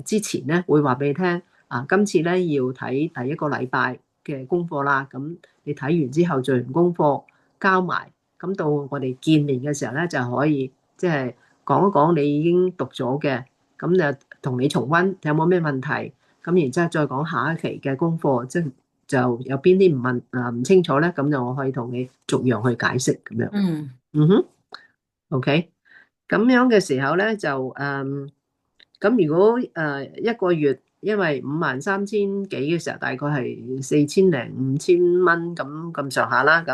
之前咧，會話俾你聽今次咧要睇第一個禮拜嘅功課啦。咁你睇完之後做完功課交埋。咁到我哋見面嘅時候咧，就可以即係講一講你已經讀咗嘅，咁就同你重溫有冇咩問題，咁然之後再講下一期嘅功課，即係就有邊啲唔清楚咧，咁就我可以同你逐樣去解釋咁樣。嗯。嗯哼，OK。咁樣嘅時候咧，就咁如果一個月，因為53,000幾嘅時候，大概係4,000零5,000蚊咁上下啦，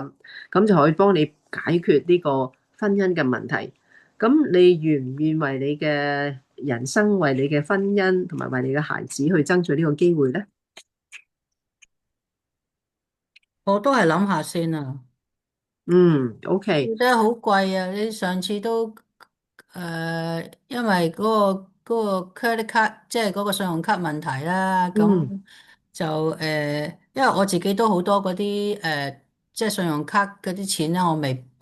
咁就可以幫你解決呢個婚姻嘅問題。咁你願唔願為你嘅人生、為你嘅婚姻同埋為你嘅孩子去爭取呢個機會咧？我都係諗下先啊。嗯，OK。真係好貴啊！你上次都因為嗰個 credit card，即係嗰個信用卡問題啦，嗯咁就因為我自己都好多嗰啲即係信用卡嗰啲錢咧，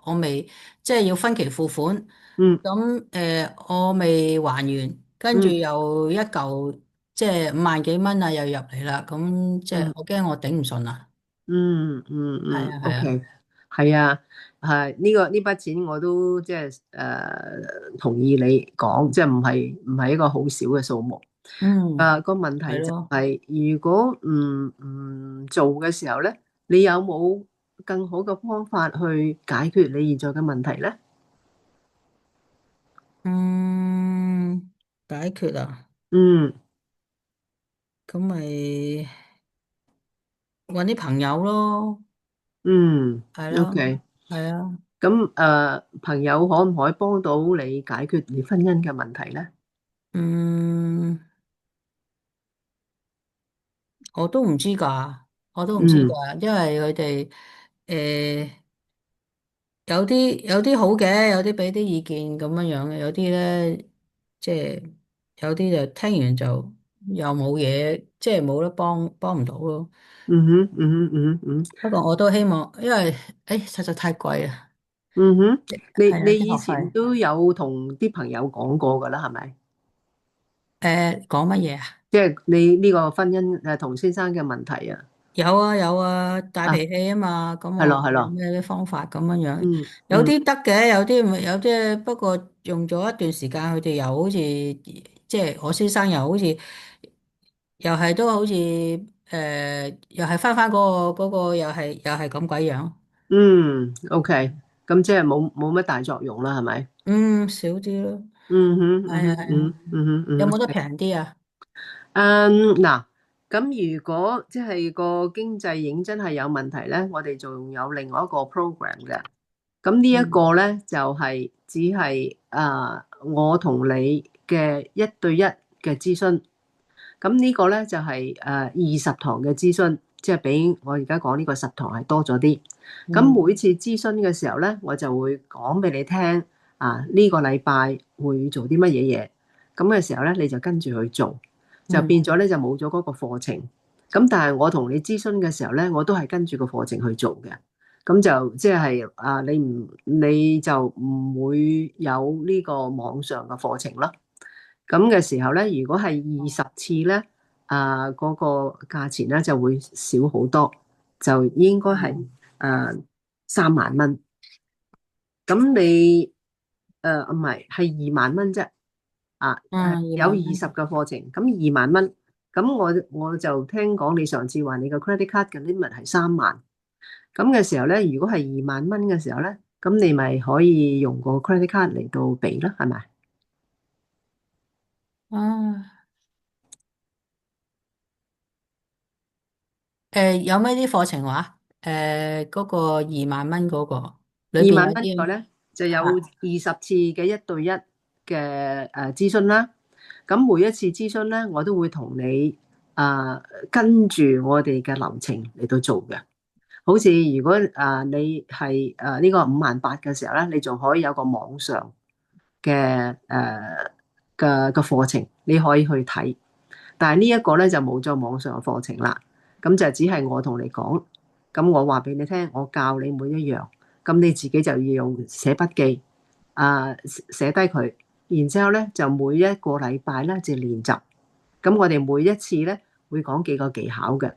我未即係要分期付款，嗯咁我未還完，跟住嗯又一嚿即係5萬幾蚊啊，又入嚟啦，咁即係嗯我驚我頂唔順啊！OK。係啊係啊。係啊，係呢筆錢我都即係同意你講，即係唔係一個好少嘅數目。嗯。個問題就係咯。係、如果唔做嘅時候咧，你有冇更好嘅方法去解決你現在嘅問題咧？嗯，解決啊，嗯咁咪搵啲朋友咯。嗯係咯。，OK。係啊。咁朋友可唔可以幫到你解決你婚姻嘅問題咧？嗯，我都唔知噶，我都唔知噶，嗯因為佢哋有啲好嘅，有啲俾啲意見咁樣樣嘅，有啲咧即係有啲就聽完就又冇嘢，即係冇得幫唔到咯。嗯哼嗯哼嗯哼嗯不過我都希望，因為實在太貴啦。嗯哼。你係啊，啲你以學費。前都有同啲朋友講過噶啦，係咪？講乜嘢啊？即係你呢個婚姻同先生嘅問題啊？有啊有啊，大啊，脾氣啊嘛，咁係我咯係咯。咩啲方法咁樣樣，嗯有嗯啲得嘅，有啲不過用咗一段時間，佢哋又好似即係我先生又好似又係都好似又係翻嗰個又係咁鬼樣。嗯，OK。咁即係冇乜大作用啦，係咪？嗯，少啲咯。嗯哼嗯係啊係啊。哼嗯嗯哼嗯哼。有冇得平啲啊？嗱，咁如果即係個經濟認真係有問題咧，我哋仲有另外一個 program 嘅。咁呢一嗯。個咧就係只係我同你嘅1對1嘅諮詢。咁呢個咧就係20堂嘅諮詢，即係比我而家講呢個10堂係多咗啲。咁每嗯。次諮詢嘅時候咧，我就會講俾你聽呢個禮拜會做啲乜嘢嘢。咁嘅時候咧，你就跟住去做，就嗯。變咗咧就冇咗嗰個課程。咁但係我同你諮詢嘅時候咧，我都係跟住個課程去做嘅。咁就即係你就唔會有呢個網上嘅課程咯。咁嘅時候咧，如果係20次咧，嗰個價錢咧就會少好多，就應該係3萬蚊。咁你唔係2萬蚊啫。啊，嗯，有二萬蚊。20個課程，咁20,000蚊。咁我就聽講你上次話你個 credit card 嘅 limit 係3萬，咁嘅時候咧，如果係20,000蚊嘅時候咧，咁你咪可以用個 credit card 嚟到俾啦，係咪？啊，有咩啲課程話？嗰個2萬蚊嗰個裏邊有二萬蚊個啲咧就有啊，20次嘅1對1嘅諮詢啦。咁每一次諮詢咧，我都會同你跟住我哋嘅流程嚟到做嘅。好似如果你係呢個58,000嘅時候咧，你仲可以有個網上嘅嘅課程，你可以去睇。但係呢一個咧就冇咗網上嘅課程啦，咁就只係我同你講，咁我話俾你聽，我教你每一樣，咁你自己就要用寫筆記寫低佢，然之後咧就每一個禮拜咧就練習。咁我哋每一次咧會講幾個技巧嘅，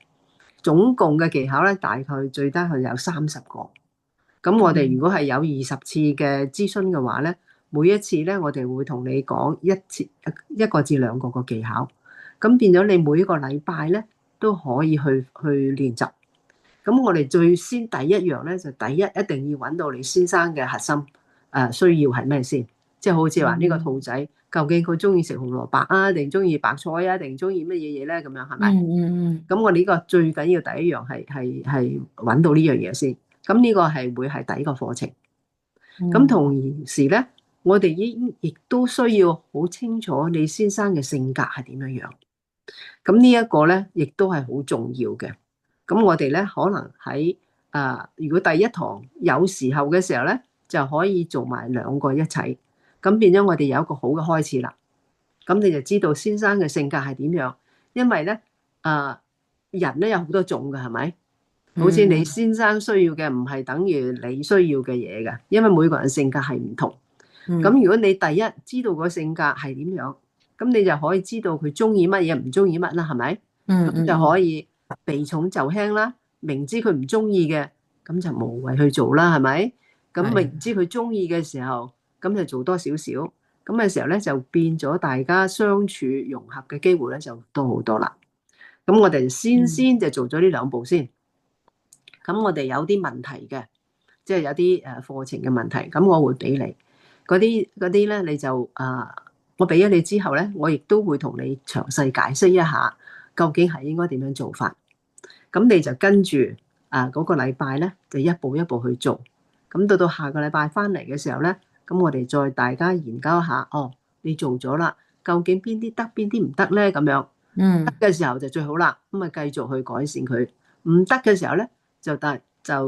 總共嘅技巧咧大概最低係有30個。咁我哋如嗯果係有20次嘅諮詢嘅話咧，每一次咧我哋會同你講一個至2個個技巧，咁變咗你每一個禮拜咧都可以去練習。咁我哋最先第一樣咧就一定要揾到你先生嘅核心需要係咩先，即係好似話呢個兔嗯仔究竟佢中意食紅蘿蔔啊，定中意白菜啊，定中意乜嘢嘢咧？咁樣係咪？嗯嗯咁我呢個最緊要第一樣係揾到呢樣嘢先。咁呢個係會係第一個課程。咁嗯同時咧，我哋亦都需要好清楚你先生嘅性格係點樣樣。咁呢一個咧，亦都係好重要嘅。咁我哋咧可能喺如果第一堂有時候嘅時候咧，就可以做埋2個一齊，咁變咗我哋有一個好嘅開始啦。咁你就知道先生嘅性格係點樣，因為咧人咧有好多種嘅，係咪？好似你嗯先生需要嘅唔係等於你需要嘅嘢嘅，因為每個人性格係唔同。咁嗯如果你第一知道個性格係點樣，咁你就可以知道佢中意乜嘢，唔中意乜啦，係咪？嗯咁就可嗯以避重就輕啦。明知佢唔中意嘅，咁就無謂去做啦，係咪？咁係明知佢中意嘅時候，咁就做多少少。咁嘅時候咧，就變咗大家相處融合嘅機會咧，就多好多啦。咁我哋嗯先就做咗呢2步先。咁我哋有啲問題嘅，即係有啲課程嘅問題，咁我會俾你嗰啲咧，你就我俾咗你之後咧，我亦都會同你詳細解釋一下，究竟係應該點樣做法。咁你就跟住嗰個禮拜咧，就一步一步去做。咁到下個禮拜翻嚟嘅時候咧，咁我哋再大家研究一下，哦，你做咗啦，究竟邊啲得，邊啲唔得咧？咁樣得嗯嘅時候就最好啦，咁啊繼續去改善佢。唔得嘅時候咧，就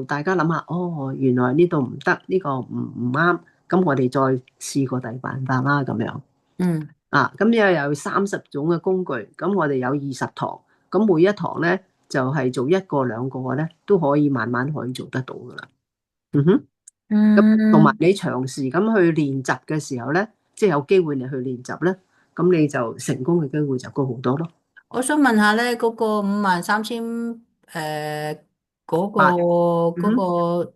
大家諗下，哦，原來呢度唔得，呢個唔啱，咁我哋再試個第辦法啦，咁樣嗯咁又有30種嘅工具，咁我哋有20堂，咁每一堂咧就係做1個2個咧，都可以慢慢可以做得到噶啦。嗯哼，咁同埋嗯，你長時咁去練習嘅時候咧，即係有機會你去練習咧，咁你就成功嘅機會就高好多咯。我想問下咧，嗰個53,000嗰個八，嗰嗯，個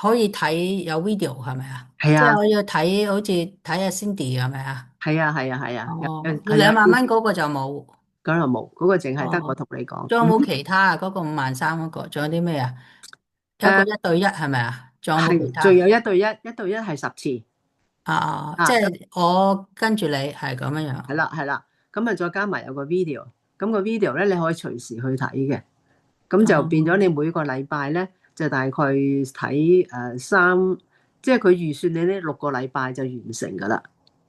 可以睇有 video 係咪啊？係啊，即係我要睇，好似睇下 Cindy 係咪啊？係啊，係啊，係啊，哦，係有兩萬蚊嗰個就冇。嗰度冇，嗰個淨係得我哦，同你講。仲有冇嗯哼，其他啊？嗰個53,000嗰個，仲有啲咩啊？有個誒1對1係咪啊？仲有冇其係，仲有他？1對1，1對1係10次即咁係我跟住你係咁樣樣。係啦係啦，咁啊再加埋有個 video，咁個 video 咧你可以隨時去睇嘅，咁就變咗哦，你每個禮拜咧就大概睇即係佢預算你呢6個禮拜就完成噶啦，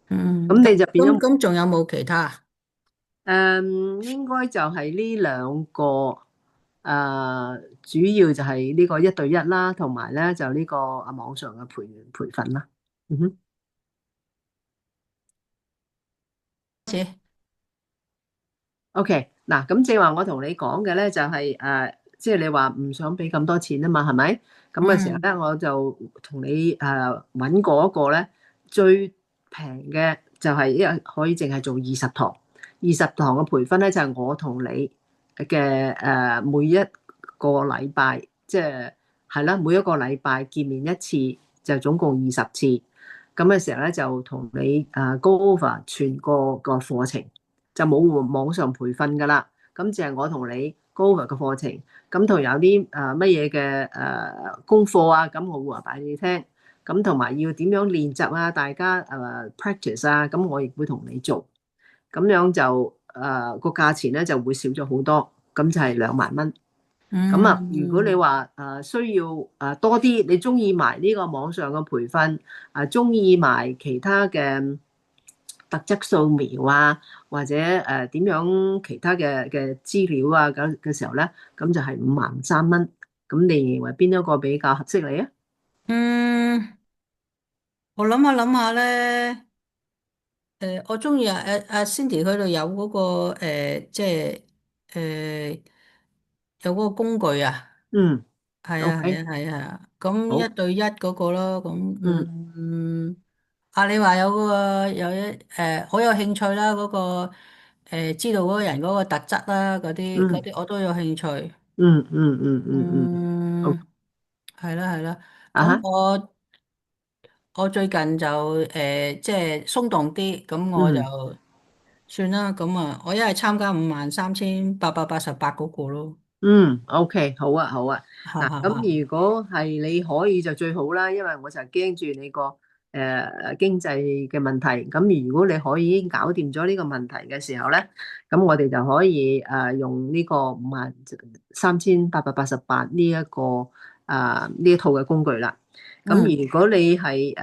嗯，咁咁你就變咗咁仲有冇其他啊？應該就係呢2個主要就係呢個1對1啦，同埋咧就呢個網上嘅培訓啦。嗯哼。OK，嗱，咁正話我同你講嘅咧就係即係你話唔想俾咁多錢啊嘛，係咪？咁嘅時候嗯咧，我就同你揾過一個咧最平嘅，就係因為可以淨係做20堂，20堂嘅培訓咧就係我同你嘅每一個禮拜，即係啦，每一個禮拜見面一次，就總共20次。咁嘅時候咧就同你go over全個課程，就冇網上培訓噶啦。咁就係我同你 go over 個課程，咁同有啲乜嘢嘅功課啊，咁我會話俾你聽。咁同埋要點樣練習啊，大家practice 啊，咁我亦會同你做。咁樣就個價錢咧就會少咗好多，咁就係2萬蚊。咁啊，如果你嗯話需要多啲，你中意埋呢個網上嘅培訓，中意埋其他嘅特質掃描啊，或者點樣其他嘅資料啊咁嘅時候咧，咁就係53蚊。咁你認為邊一個比較合適你啊？嗯，我諗下咧，我中意阿 Cindy 佢度有嗰個即係誒有嗰個工具啊。嗯係啊係，OK，啊係啊，咁好，一對一嗰個咯，咁嗯你話有個有一好有興趣啦，嗰個知道嗰個人嗰個特質啦，嗰啲嗯我都有興趣。嗯，好嗯，係啦係啦，咁啊哈，我最近就即係鬆動啲，咁我嗯。就算啦，咁啊，我一係參加53,888嗰個咯，嗯，OK，好啊，好啊。嗱，哈哈哈。咁如果係你可以就最好啦，因為我就驚住你個經濟嘅問題。咁如果你可以搞掂咗呢個問題嘅時候咧，咁我哋就可以用呢個53,888呢一個呢一套嘅工具啦。咁嗯如果你係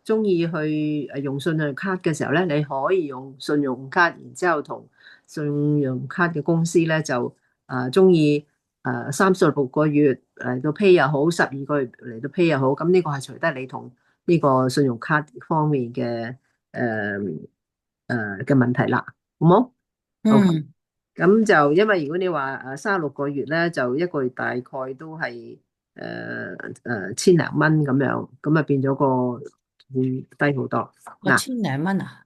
中意去用信用卡嘅時候咧，你可以用信用卡，然之後同信用卡嘅公司咧就中意36個月嚟到 pay 又好，12個月嚟到 pay 又好，咁呢個係隨得你同呢個信用卡方面嘅嘅問題啦，好冇？OK，嗯。咁就因為如果你話36個月咧，就一個月大概都係千零蚊咁樣，咁啊變咗個會低好多。嗱，我千零蚊啊？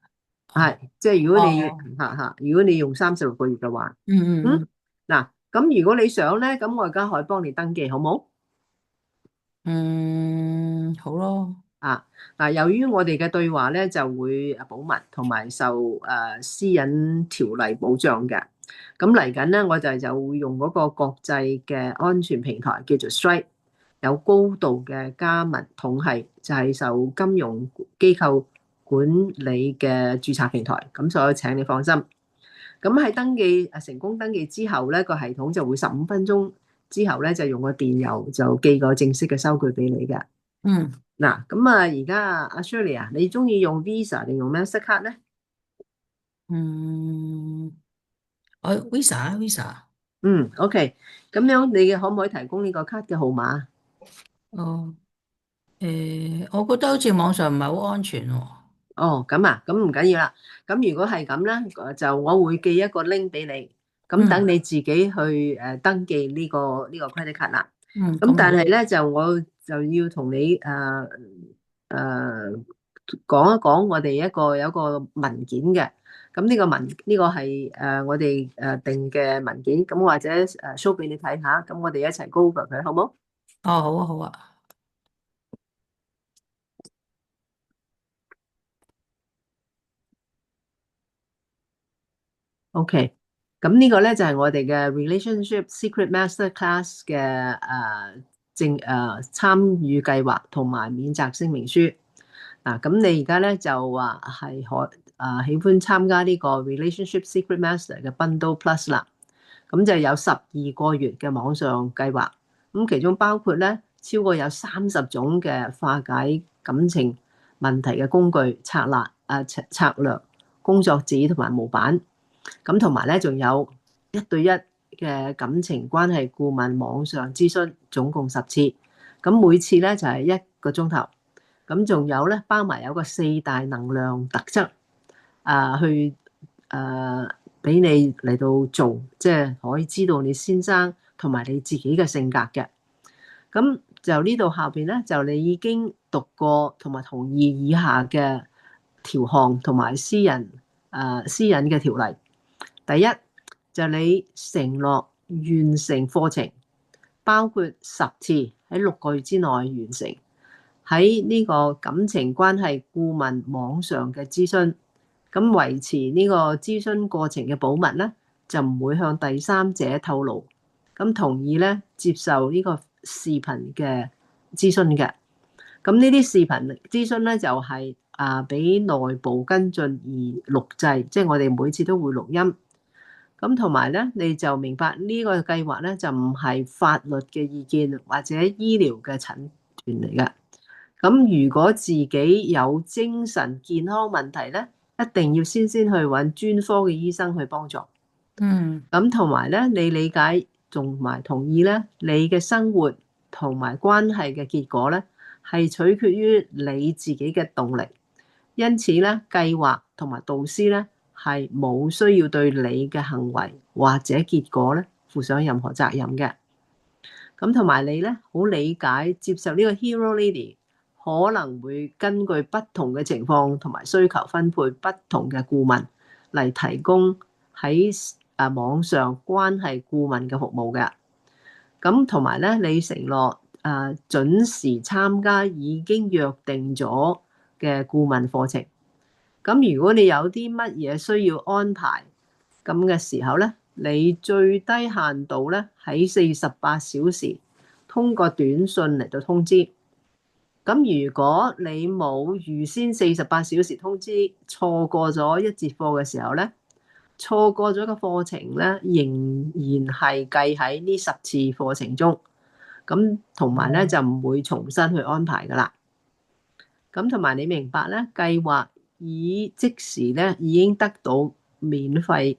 哦係即係如果你哦，如果你用36個月嘅話。嗯嗯嗯，嗱，咁如果你想咧，咁我而家可以幫你登記，好冇？好咯，嗱，由於我哋嘅對話咧就會保密同埋受私隱條例保障嘅，咁嚟緊咧我就會用嗰個國際嘅安全平台叫做 Stripe，有高度嘅加密統係，就係受金融機構管理嘅註冊平台，咁所以請你放心。咁喺成功登記之後咧，個系統就會15分鐘之後咧，就用個電郵就寄個正式嘅收據俾你嘅。嗯嗱，咁而家阿 Shirley 啊，你中意用 Visa 定用 Mastercard 咧？嗯，我 Visa，嗯，OK，咁樣你可唔可以提供呢個卡嘅號碼？哦，我覺得好似網上唔係好安全喎。哦，咁唔緊要啦。咁如果係咁咧，就我會寄一個 link 俾你，咁等嗯你自己去登記呢個 credit card 啦。咁咁好，但係咧我就要同你誒講一講我哋有一個文件嘅。咁呢個係我哋定嘅文件，咁或者show 俾你睇下，咁我哋一齊 go over 佢好冇哦好啊好啊，？OK，咁呢個咧就係我哋嘅 Relationship Secret Master Class 嘅參與計劃同埋免責聲明書。嗱，咁你而家咧就話係喜歡參加呢個 Relationship Secret Master 嘅 Bundle Plus 啦。咁就有12個月嘅網上計劃，咁其中包括咧超過有30種嘅化解感情問題嘅工具、策略、工作紙同埋模板，咁同埋咧仲有1對1嘅感情關係顧問網上諮詢，總共10次，咁每次咧就係1個鐘頭，咁仲有咧包埋有個4大能量特質。去俾你嚟到做，即係可以知道你先生同埋你自己嘅性格嘅。咁就呢度下邊咧，就你已經讀過同埋同意以下嘅條項同埋私隱嘅條例。第一就你承諾完成課程，包括10次喺6個月之內完成，喺呢個感情關係顧問網上嘅諮詢，咁維持呢個諮詢過程嘅保密咧，就唔會向第三者透露。咁同意咧接受呢個視頻嘅諮詢嘅。咁呢啲視頻諮詢咧就係俾內部跟進而錄製，即係我哋每次都會錄音。咁同埋咧，你就明白呢個計劃咧就唔係法律嘅意見或者醫療嘅診斷嚟嘅。咁如果自己有精神健康問題咧，一定要先去揾專科嘅醫生去幫助。嗯咁同埋咧，你理解同埋同意咧，你嘅生活同埋關係嘅結果咧，係取決於你自己嘅動力。因此咧，計劃同埋導師咧係冇需要對你嘅行為或者結果咧負上任何責任嘅。咁同埋你咧，好理解接受呢個 Hero Lady 可能會根據不同嘅情況同埋需求分配不同嘅顧問嚟提供喺網上關係顧問嘅服務嘅。咁同埋咧，你承諾準時參加已經約定咗嘅顧問課程。咁如果你有啲乜嘢需要安排咁嘅時候咧，你最低限度咧喺48小時通過短信嚟到通知。咁如果你冇預先48小時通知，錯過咗一節課嘅時候咧，錯過咗個課程咧，仍然係計喺呢10次課程中。咁同埋咧就唔會重新去安排噶啦。咁同埋你明白咧，計劃即時咧已經得到免費，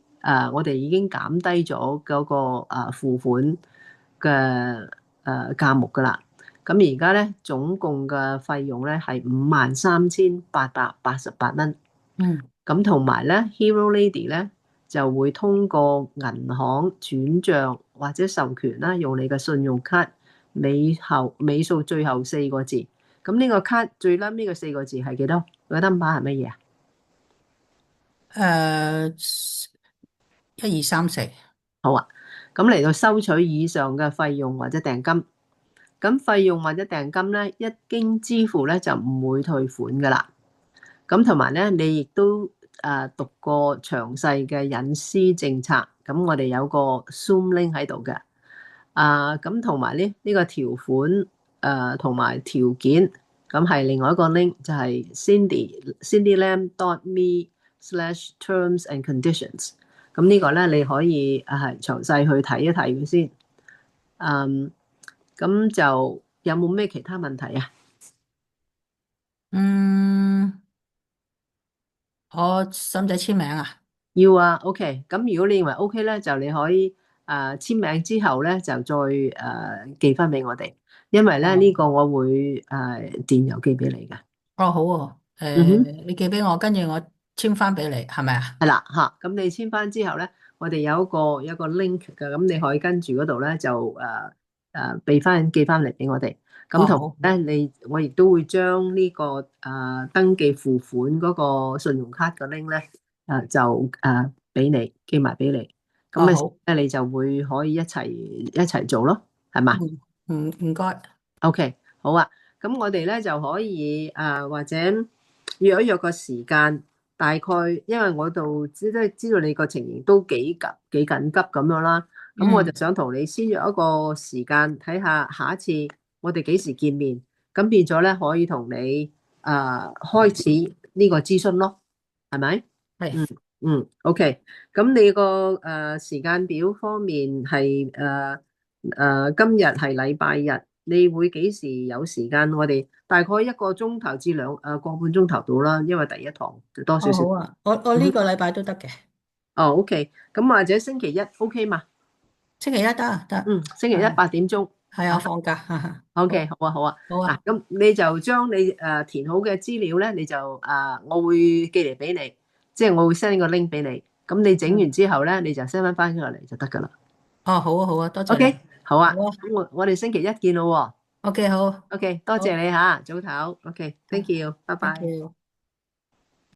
我哋已經減低咗嗰個付款嘅價目噶啦。咁而家咧總共嘅費用咧係53,888蚊。嗯咁同埋咧，Hero Lady 咧就會通過銀行轉賬或者授權啦，用你嘅信用卡尾數最後4個字。咁呢個卡最撚呢個4個字係幾多？個 number 係乜嘢啊？1、2、3、4。好啊，咁嚟到收取以上嘅費用或者訂金。咁費用或者訂金咧，一經支付咧就唔會退款噶啦。咁同埋咧，你亦都讀過詳細嘅隱私政策。咁我哋有個 Zoom link 喺度嘅。咁同埋呢個條款同埋條件，咁係另外一個 link 就係 cindylam.me/terms and conditions。咁呢個咧你可以係詳細去睇一睇佢先。咁就有冇咩其他問題啊？嗯，我使唔使簽名啊？要啊，OK。咁如果你認為 OK 咧，就你可以簽名之後咧，就再寄翻俾我哋，因為咧呢個我會電郵寄俾你嘅。哦，好喎，嗯哼。你寄俾我，跟住我簽翻俾你，係咪啊？係啦嚇，咁你簽翻之後咧，我哋有一個 link 嘅，咁你可以跟住嗰度咧就寄翻嚟俾我哋。咁哦，同好，咧我亦都會將呢個登記付款嗰個信用卡個 link 咧就俾你寄埋俾你。哦，咁好，你就會可以一齊做咯，係嘛唔該。？OK，好啊。咁我哋咧就可以或者約一約個時間。大概因為我度知道你個情形都幾緊急咁樣啦，咁我就嗯，想同你先約一個時間，睇下下一次我哋幾時見面，咁變咗咧可以同你開始呢個諮詢咯，係咪？係。嗯OK。咁你個時間表方面係今日係禮拜日，你會幾時有時間？我哋大概1個鐘頭至個半鐘頭到啦，因為第一堂就多少哦，少。好啊，我呢個禮拜都得嘅。哦OK。咁或者星期一 OK 嘛？星期一得得。星期一8點鐘。係啊，我放假。哈哈，OK，好，好啊好啊。嗱，好啊，咁你就將你填好嘅資料咧，你就我會寄嚟俾你，即係我會 send 個 link 俾你。咁你整完嗯，之後咧，你就 send 翻過嚟就得噶啦。哦，好啊，好啊，多謝 OK，你。好啊。好啊咁我哋星期一見咯喎。，OK，好，OK，多謝好，你吓，早唞。OK，thank 好 you，拜，thank 拜。you。